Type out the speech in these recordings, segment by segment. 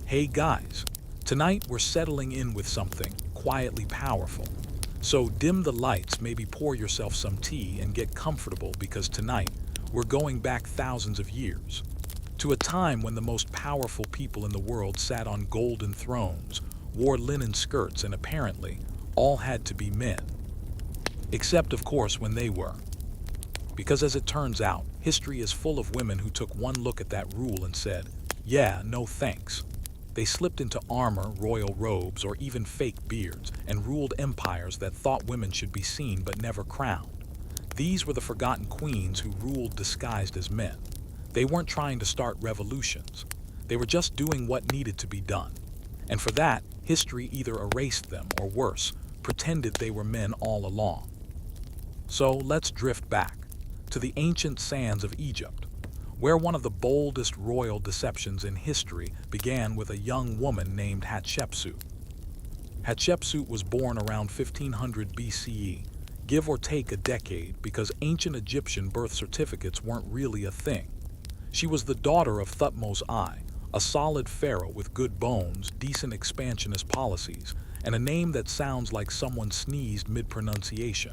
Hey guys, tonight we're settling in with something quietly powerful. So dim the lights, maybe pour yourself some tea and get comfortable because tonight we're going back thousands of years to a time when the most powerful people in the world sat on golden thrones, wore linen skirts, and apparently all had to be men. Except, of course, when they were. Because as it turns out, history is full of women who took one look at that rule and said, yeah, no thanks. They slipped into armor, royal robes, or even fake beards, and ruled empires that thought women should be seen but never crowned. These were the forgotten queens who ruled disguised as men. They weren't trying to start revolutions. They were just doing what needed to be done. And for that, history either erased them or worse, pretended they were men all along. So let's drift back to the ancient sands of Egypt, where one of the boldest royal deceptions in history began with a young woman named Hatshepsut. Hatshepsut was born around 1500 BCE, give or take a decade, because ancient Egyptian birth certificates weren't really a thing. She was the daughter of Thutmose I, a solid pharaoh with good bones, decent expansionist policies, and a name that sounds like someone sneezed mid-pronunciation.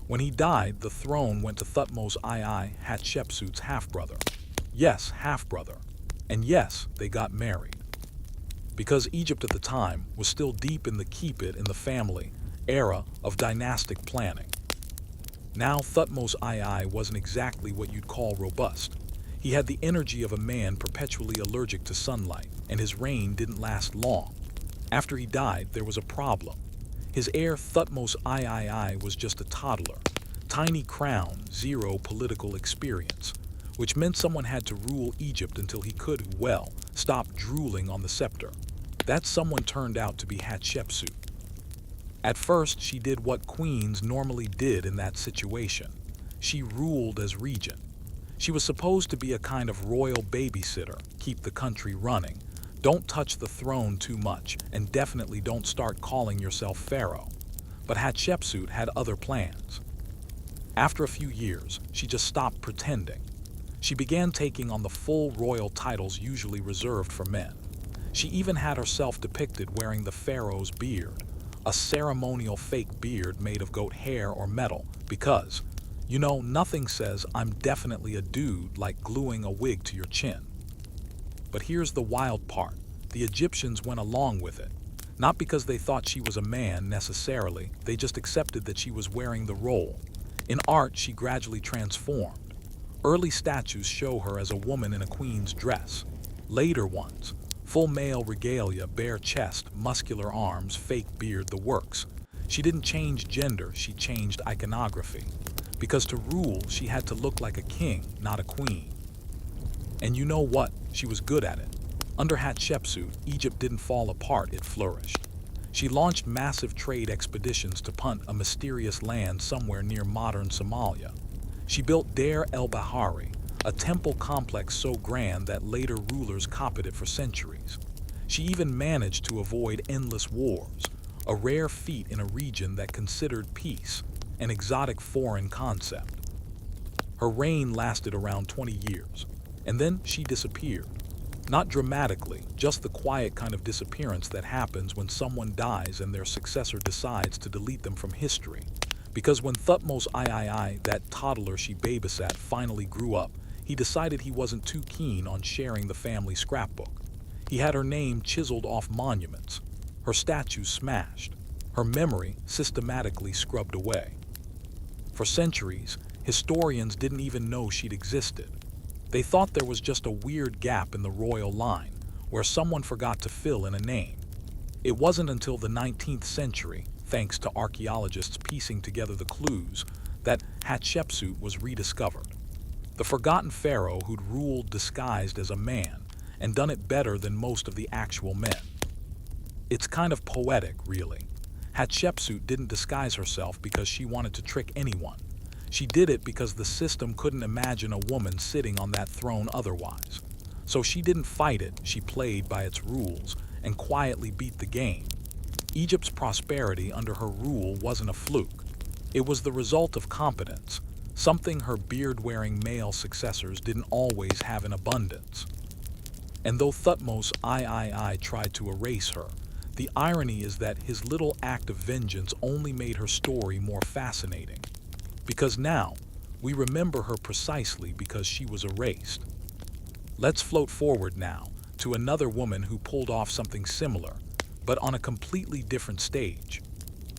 When he died, the throne went to Thutmose II, Hatshepsut's half-brother. Yes, half-brother. And yes, they got married. Because Egypt at the time was still deep in the keep it in the family era of dynastic planning. Now, Thutmose II wasn't exactly what you'd call robust. He had the energy of a man perpetually allergic to sunlight, and his reign didn't last long. After he died, there was a problem. His heir Thutmose III was just a toddler. Tiny crown, zero political experience, which meant someone had to rule Egypt until he could, well, stop drooling on the scepter. That someone turned out to be Hatshepsut. At first, she did what queens normally did in that situation. She ruled as regent. She was supposed to be a kind of royal babysitter, keep the country running. Don't touch the throne too much, and definitely don't start calling yourself pharaoh. But Hatshepsut had other plans. After a few years, she just stopped pretending. She began taking on the full royal titles usually reserved for men. She even had herself depicted wearing the pharaoh's beard, a ceremonial fake beard made of goat hair or metal, because, nothing says I'm definitely a dude like gluing a wig to your chin. But here's the wild part. The Egyptians went along with it. Not because they thought she was a man necessarily, they just accepted that she was wearing the role. In art, she gradually transformed. Early statues show her as a woman in a queen's dress. Later ones, full male regalia, bare chest, muscular arms, fake beard, the works. She didn't change gender, she changed iconography. Because to rule, she had to look like a king, not a queen. And you know what? She was good at it. Under Hatshepsut, Egypt didn't fall apart, it flourished. She launched massive trade expeditions to punt a mysterious land somewhere near modern Somalia. She built Deir el-Bahari, a temple complex so grand that later rulers copied it for centuries. She even managed to avoid endless wars, a rare feat in a region that considered peace an exotic foreign concept. Her reign lasted around 20 years, and then she disappeared. Not dramatically, just the quiet kind of disappearance that happens when someone dies and their successor decides to delete them from history. Because when Thutmose III, that toddler she babysat, finally grew up, he decided he wasn't too keen on sharing the family scrapbook. He had her name chiseled off monuments, her statues smashed, her memory systematically scrubbed away. For centuries, historians didn't even know she'd existed. They thought there was just a weird gap in the royal line, where someone forgot to fill in a name. It wasn't until the 19th century, thanks to archaeologists piecing together the clues, that Hatshepsut was rediscovered. The forgotten pharaoh who'd ruled disguised as a man, and done it better than most of the actual men. It's kind of poetic, really. Hatshepsut didn't disguise herself because she wanted to trick anyone. She did it because the system couldn't imagine a woman sitting on that throne otherwise. So she didn't fight it, she played by its rules and quietly beat the game. Egypt's prosperity under her rule wasn't a fluke. It was the result of competence, something her beard-wearing male successors didn't always have in abundance. And though Thutmose III tried to erase her, the irony is that his little act of vengeance only made her story more fascinating. Because now, we remember her precisely because she was erased. Let's float forward now to another woman who pulled off something similar, but on a completely different stage.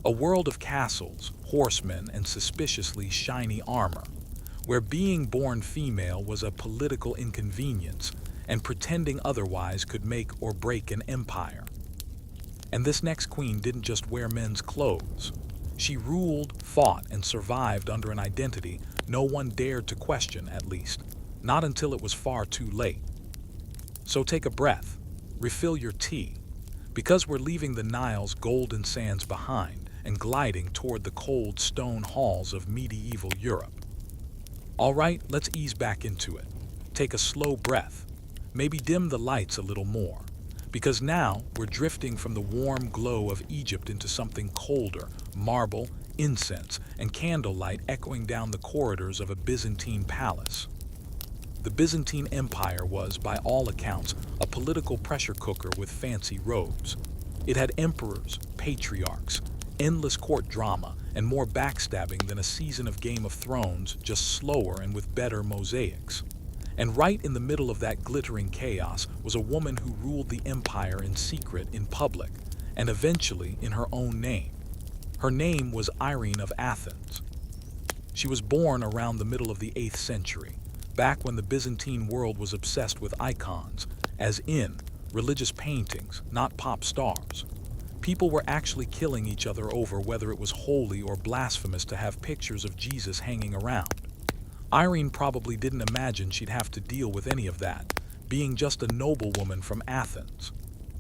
A world of castles, horsemen, and suspiciously shiny armor, where being born female was a political inconvenience and pretending otherwise could make or break an empire. And this next queen didn't just wear men's clothes. She ruled, fought, and survived under an identity no one dared to question, at least, not until it was far too late. So take a breath, refill your tea, because we're leaving the Nile's golden sands behind and gliding toward the cold stone halls of medieval Europe. All right, let's ease back into it. Take a slow breath, maybe dim the lights a little more, because now we're drifting from the warm glow of Egypt into something colder, marble, incense, and candlelight echoing down the corridors of a Byzantine palace. The Byzantine Empire was, by all accounts, a political pressure cooker with fancy robes. It had emperors, patriarchs, endless court drama, and more backstabbing than a season of Game of Thrones, just slower and with better mosaics. And right in the middle of that glittering chaos was a woman who ruled the empire in secret in public, and eventually in her own name. Her name was Irene of Athens. She was born around the middle of the 8th century, back when the Byzantine world was obsessed with icons, as in religious paintings, not pop stars. People were actually killing each other over whether it was holy or blasphemous to have pictures of Jesus hanging around. Irene probably didn't imagine she'd have to deal with any of that, being just a noblewoman from Athens.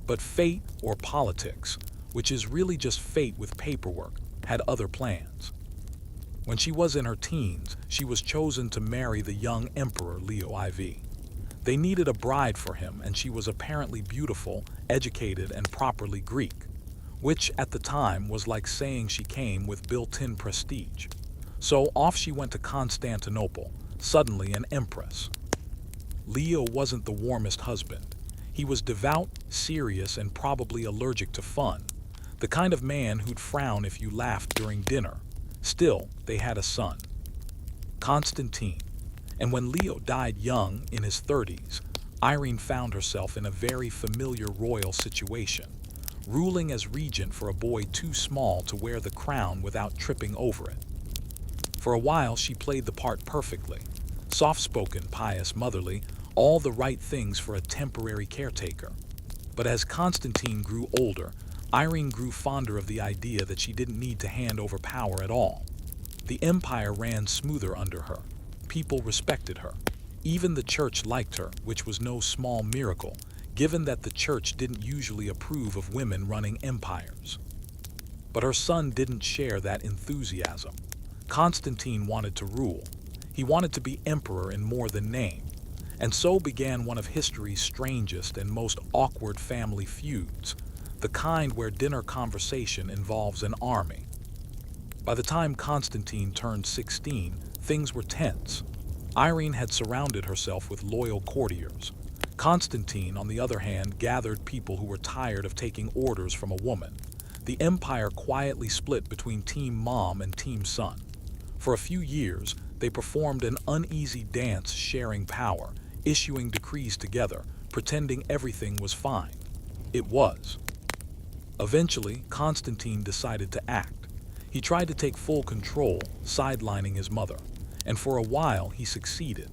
But fate, or politics, which is really just fate with paperwork, had other plans. When she was in her teens, she was chosen to marry the young emperor Leo IV. They needed a bride for him, and she was apparently beautiful, educated, and properly Greek, which at the time was like saying she came with built-in prestige. So off she went to Constantinople, suddenly an empress. Leo wasn't the warmest husband. He was devout, serious, and probably allergic to fun, the kind of man who'd frown if you laughed during dinner. Still, they had a son, Constantine. And when Leo died young, in his 30s, Irene found herself in a very familiar royal situation, ruling as regent for a boy too small to wear the crown without tripping over it. For a while, she played the part perfectly. Soft-spoken, pious, motherly, all the right things for a temporary caretaker. But as Constantine grew older, Irene grew fonder of the idea that she didn't need to hand over power at all. The empire ran smoother under her. People respected her. Even the church liked her, which was no small miracle, given that the church didn't usually approve of women running empires. But her son didn't share that enthusiasm. Constantine wanted to rule. He wanted to be emperor in more than name. And so began one of history's strangest and most awkward family feuds, the kind where dinner conversation involves an army. By the time Constantine turned 16, things were tense. Irene had surrounded herself with loyal courtiers. Constantine, on the other hand, gathered people who were tired of taking orders from a woman. The empire quietly split between Team Mom and Team Son. For a few years, they performed an uneasy dance sharing power, issuing decrees together, pretending everything was fine. It was. Eventually, Constantine decided to act. He tried to take full control, sidelining his mother, and for a while he succeeded.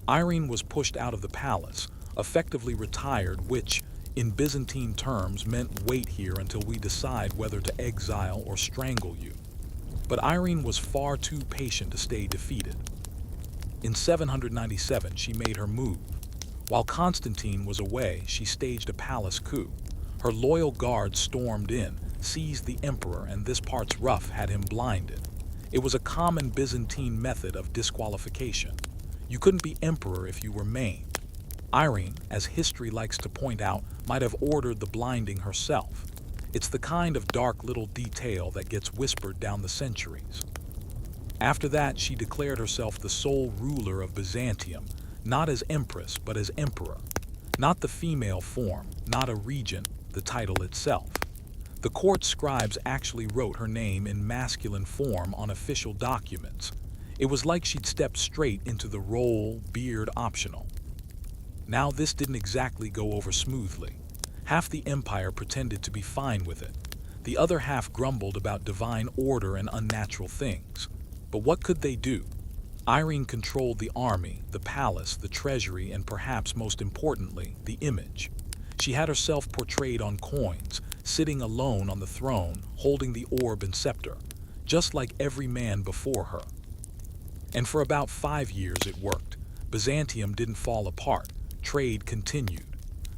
Irene was pushed out of the palace, effectively retired, which, in Byzantine terms, meant wait here until we decide whether to exile or strangle you. But Irene was far too patient to stay defeated. In 797, she made her move. While Constantine was away, she staged a palace coup. Her loyal guards stormed in, seized the emperor, and this part's rough, had him blinded. It was a common Byzantine method of disqualification. You couldn't be emperor if you were maimed. Irene, as history likes to point out, might have ordered the blinding herself. It's the kind of dark little detail that gets whispered down the centuries. After that, she declared herself the sole ruler of Byzantium, not as empress, but as emperor. Not the female form, not a regent, the title itself. The court scribes actually wrote her name in masculine form on official documents. It was like she'd stepped straight into the role, beard optional. Now this didn't exactly go over smoothly. Half the empire pretended to be fine with it. The other half grumbled about divine order and unnatural things. But what could they do? Irene controlled the army, the palace, the treasury, and perhaps most importantly, the image. She had herself portrayed on coins, sitting alone on the throne, holding the orb and scepter, just like every man before her. And for about 5 years it worked. Byzantium didn't fall apart. Trade continued.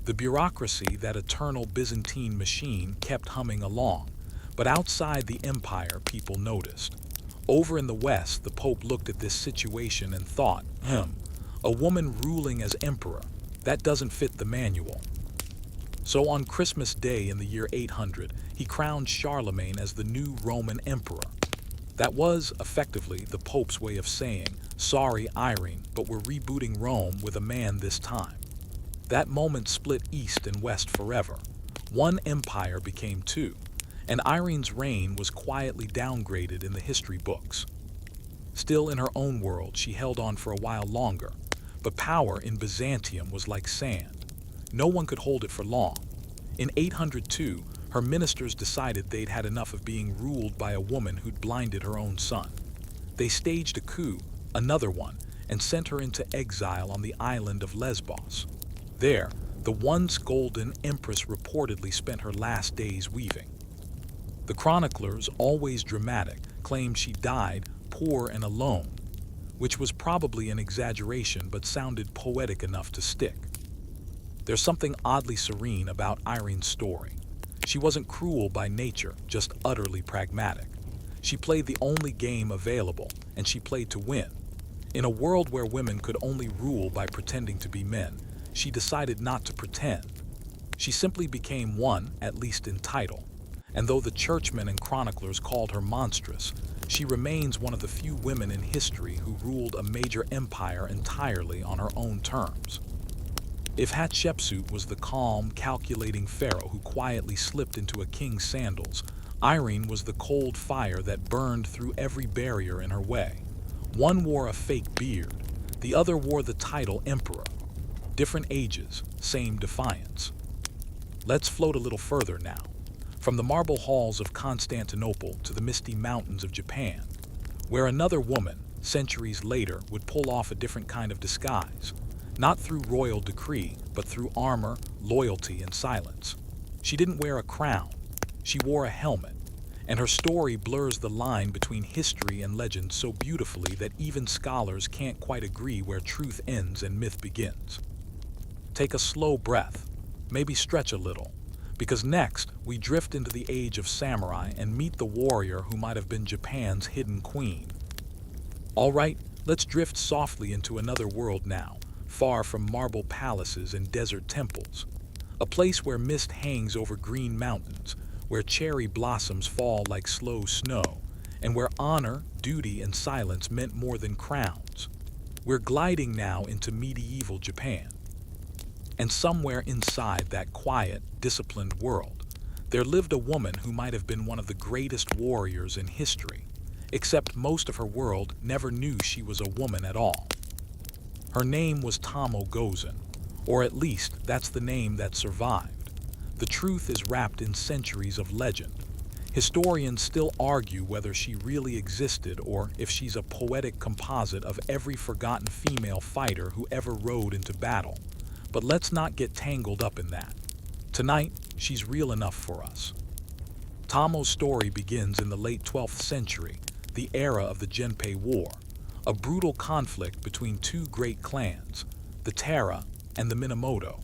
The bureaucracy, that eternal Byzantine machine, kept humming along. But outside the empire, people noticed. Over in the West, the Pope looked at this situation and thought, a woman ruling as emperor, that doesn't fit the manual. So on Christmas Day in the year 800, he crowned Charlemagne as the new Roman emperor. That was, effectively, the Pope's way of saying, sorry, Irene, but we're rebooting Rome with a man this time. That moment split East and West forever. One empire became two, and Irene's reign was quietly downgraded in the history books. Still in her own world, she held on for a while longer, but power in Byzantium was like sand. No one could hold it for long. In 802, her ministers decided they'd had enough of being ruled by a woman who'd blinded her own son. They staged a coup, another one, and sent her into exile on the island of Lesbos. There, the once golden empress reportedly spent her last days weaving. The chroniclers, always dramatic, claimed she died poor and alone, which was probably an exaggeration but sounded poetic enough to stick. There's something oddly serene about Irene's story. She wasn't cruel by nature, just utterly pragmatic. She played the only game available, and she played to win. In a world where women could only rule by pretending to be men, she decided not to pretend. She simply became one, at least in title. And though the churchmen and chroniclers called her monstrous, she remains one of the few women in history who ruled a major empire entirely on her own terms. If Hatshepsut was the calm, calculating pharaoh who quietly slipped into a king's sandals, Irene was the cold fire that burned through every barrier in her way. One wore a fake beard, the other wore the title emperor. Different ages, same defiance. Let's float a little further now. From the marble halls of Constantinople to the misty mountains of Japan, where another woman, centuries later, would pull off a different kind of disguise. Not through royal decree, but through armor, loyalty, and silence. She didn't wear a crown. She wore a helmet. And her story blurs the line between history and legend so beautifully that even scholars can't quite agree where truth ends and myth begins. Take a slow breath, maybe stretch a little, because next we drift into the age of samurai and meet the warrior who might have been Japan's hidden queen. All right, let's drift softly into another world now, far from marble palaces and desert temples. A place where mist hangs over green mountains, where cherry blossoms fall like slow snow, and where honor, duty, and silence meant more than crowns. We're gliding now into medieval Japan. And somewhere inside that quiet, disciplined world, there lived a woman who might have been one of the greatest warriors in history, except most of her world never knew she was a woman at all. Her name was Tomo Gozen, or at least that's the name that survived. The truth is wrapped in centuries of legend. Historians still argue whether she really existed or if she's a poetic composite of every forgotten female fighter who ever rode into battle. But let's not get tangled up in that. Tonight, she's real enough for us. Tomo's story begins in the late 12th century, the era of the Genpei War, a brutal conflict between two great clans, the Taira and the Minamoto.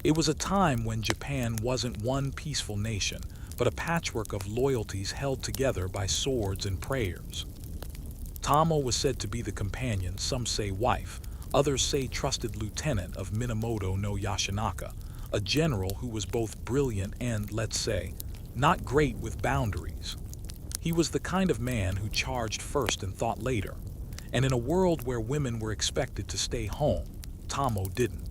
It was a time when Japan wasn't one peaceful nation, but a patchwork of loyalties held together by swords and prayers. Tomo was said to be the companion, some say wife, others say trusted lieutenant of Minamoto no Yashinaka, a general who was both brilliant and, let's say, not great with boundaries. He was the kind of man who charged first and thought later, and in a world where women were expected to stay home, Tomo didn't.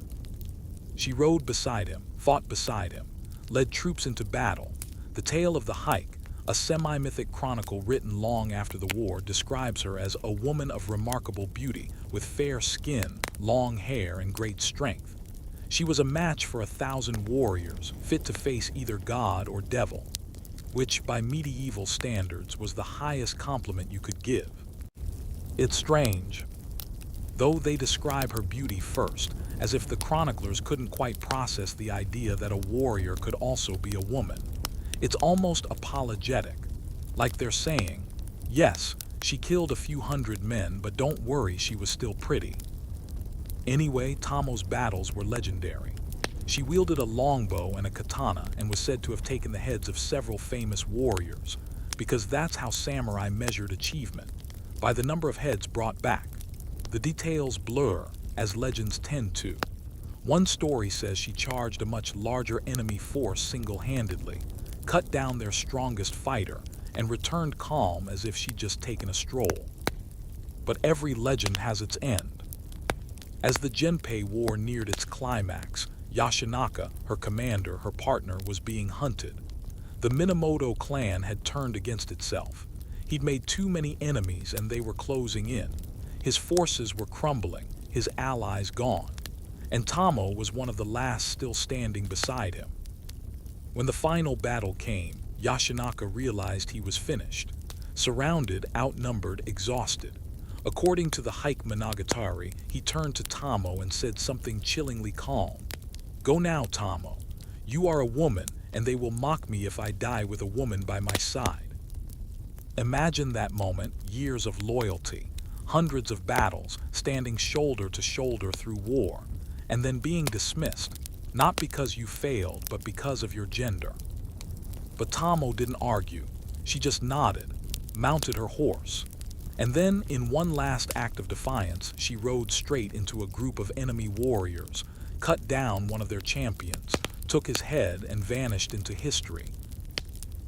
She rode beside him, fought beside him, led troops into battle. The tale of the hike, a semi-mythic chronicle written long after the war, describes her as a woman of remarkable beauty, with fair skin, long hair, and great strength. She was a match for 1,000 warriors, fit to face either god or devil, which, by medieval standards, was the highest compliment you could give. It's strange, though they describe her beauty first, as if the chroniclers couldn't quite process the idea that a warrior could also be a woman. It's almost apologetic, like they're saying, yes, she killed a few hundred men, but don't worry, she was still pretty. Anyway, Tamo's battles were legendary. She wielded a longbow and a katana and was said to have taken the heads of several famous warriors, because that's how samurai measured achievement, by the number of heads brought back. The details blur, as legends tend to. One story says she charged a much larger enemy force single-handedly, cut down their strongest fighter, and returned calm as if she'd just taken a stroll. But every legend has its end. As the Genpei War neared its climax, Yashinaka, her commander, her partner, was being hunted. The Minamoto clan had turned against itself. He'd made too many enemies and they were closing in. His forces were crumbling, his allies gone, and Tamo was one of the last still standing beside him. When the final battle came, Yashinaka realized he was finished, surrounded, outnumbered, exhausted. According to the Heike Monogatari, he turned to Tamo and said something chillingly calm. "Go now, Tamo. You are a woman, and they will mock me if I die with a woman by my side." Imagine that moment, years of loyalty, hundreds of battles, standing shoulder to shoulder through war, and then being dismissed, not because you failed, but because of your gender. But Tamo didn't argue. She just nodded, mounted her horse, and then, in one last act of defiance, she rode straight into a group of enemy warriors, cut down one of their champions, took his head, and vanished into history.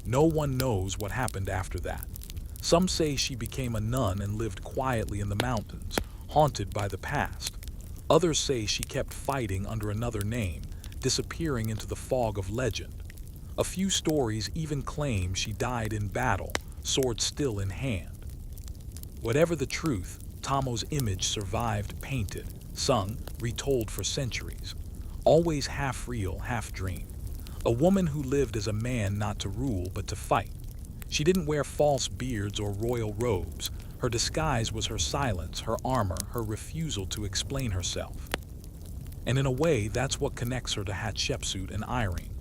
No one knows what happened after that. Some say she became a nun and lived quietly in the mountains, haunted by the past. Others say she kept fighting under another name, disappearing into the fog of legend. A few stories even claim she died in battle, sword still in hand. Whatever the truth, Tamo's image survived painted, sung, retold for centuries. Always half real, half dream. A woman who lived as a man not to rule but to fight. She didn't wear false beards or royal robes. Her disguise was her silence, her armor, her refusal to explain herself. And in a way, that's what connects her to Hatshepsut and Irene.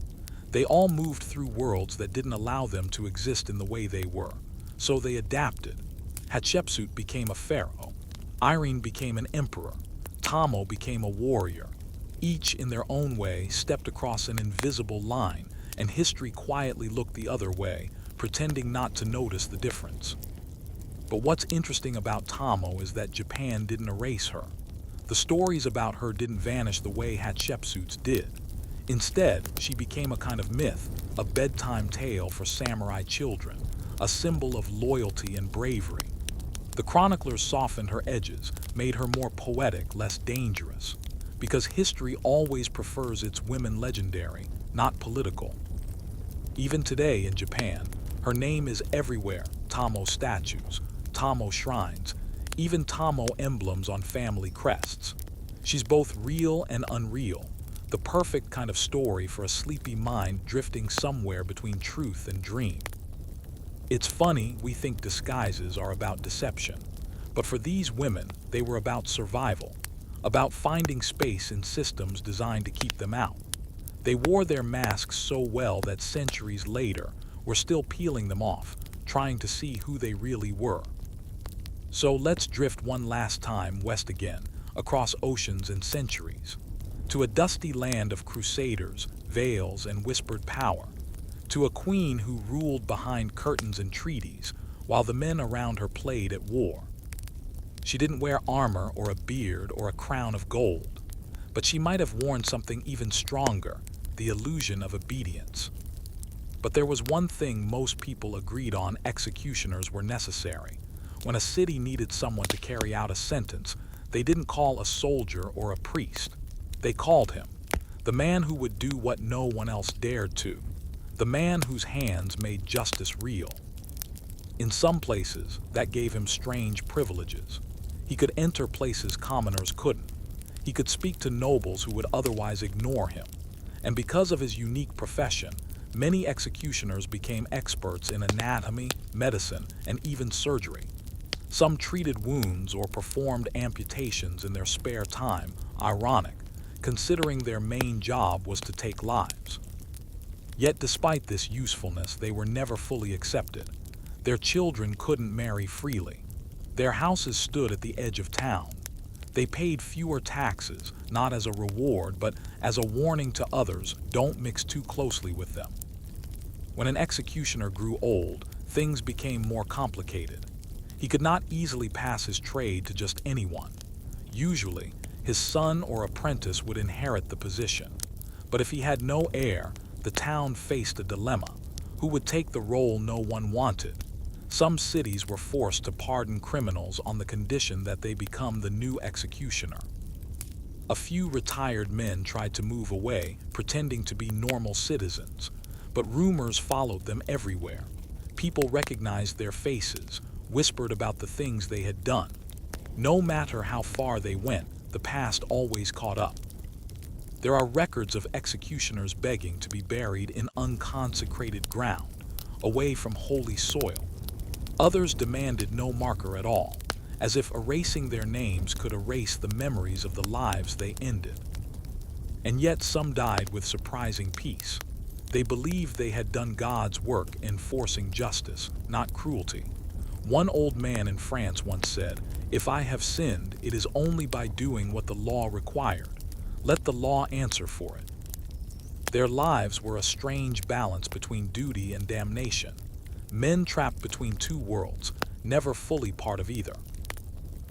They all moved through worlds that didn't allow them to exist in the way they were, so they adapted. Hatshepsut became a pharaoh. Irene became an emperor. Tamo became a warrior. Each, in their own way, stepped across an invisible line, and history quietly looked the other way, pretending not to notice the difference. But what's interesting about Tamo is that Japan didn't erase her. The stories about her didn't vanish the way Hatshepsut's did. Instead, she became a kind of myth, a bedtime tale for samurai children, a symbol of loyalty and bravery. The chroniclers softened her edges, made her more poetic, less dangerous, because history always prefers its women legendary, not political. Even today in Japan, her name is everywhere: Tamo statues, Tamo shrines, even Tamo emblems on family crests. She's both real and unreal, the perfect kind of story for a sleepy mind drifting somewhere between truth and dream. It's funny, we think disguises are about deception, but for these women, they were about survival, about finding space in systems designed to keep them out. They wore their masks so well that centuries later, we're still peeling them off, trying to see who they really were. So let's drift one last time west again, across oceans and centuries, to a dusty land of crusaders, veils, and whispered power, to a queen who ruled behind curtains and treaties, while the men around her played at war. She didn't wear armor or a beard or a crown of gold, but she might have worn something even stronger, the illusion of obedience. But there was one thing most people agreed on: executioners were necessary. When a city needed someone to carry out a sentence, they didn't call a soldier or a priest. They called him. The man who would do what no one else dared to. The man whose hands made justice real. In some places, that gave him strange privileges. He could enter places commoners couldn't. He could speak to nobles who would otherwise ignore him. And because of his unique profession, many executioners became experts in anatomy, medicine, and even surgery. Some treated wounds or performed amputations in their spare time, ironic, considering their main job was to take lives. Yet despite this usefulness, they were never fully accepted. Their children couldn't marry freely. Their houses stood at the edge of town. They paid fewer taxes, not as a reward, but as a warning to others, don't mix too closely with them. When an executioner grew old, things became more complicated. He could not easily pass his trade to just anyone. Usually, his son or apprentice would inherit the position. But if he had no heir, the town faced a dilemma. Who would take the role no one wanted? Some cities were forced to pardon criminals on the condition that they become the new executioner. A few retired men tried to move away, pretending to be normal citizens, but rumors followed them everywhere. People recognized their faces, whispered about the things they had done. No matter how far they went, the past always caught up. There are records of executioners begging to be buried in unconsecrated ground, away from holy soil. Others demanded no marker at all, as if erasing their names could erase the memories of the lives they ended. And yet some died with surprising peace. They believed they had done God's work enforcing justice, not cruelty. One old man in France once said, "If I have sinned, it is only by doing what the law required. Let the law answer for it." Their lives were a strange balance between duty and damnation. Men trapped between two worlds, never fully part of either.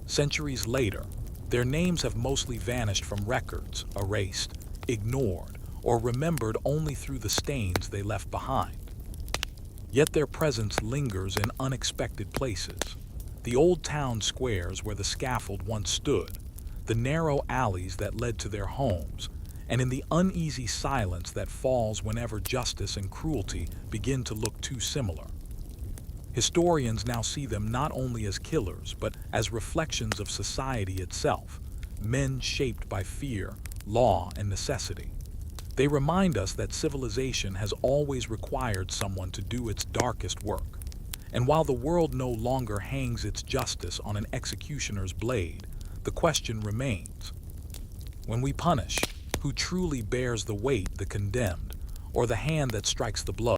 Centuries later, their names have mostly vanished from records, erased, ignored, or remembered only through the stains they left behind. Yet their presence lingers in unexpected places. The old town squares where the scaffold once stood, the narrow alleys that led to their homes, and in the uneasy silence that falls whenever justice and cruelty begin to look too similar. Historians now see them not only as killers, but as reflections of society itself, men shaped by fear, law, and necessity. They remind us that civilization has always required someone to do its darkest work. And while the world no longer hangs its justice on an executioner's blade, the question remains: when we punish, who truly bears the weight, the condemned, or the hand that strikes the blow?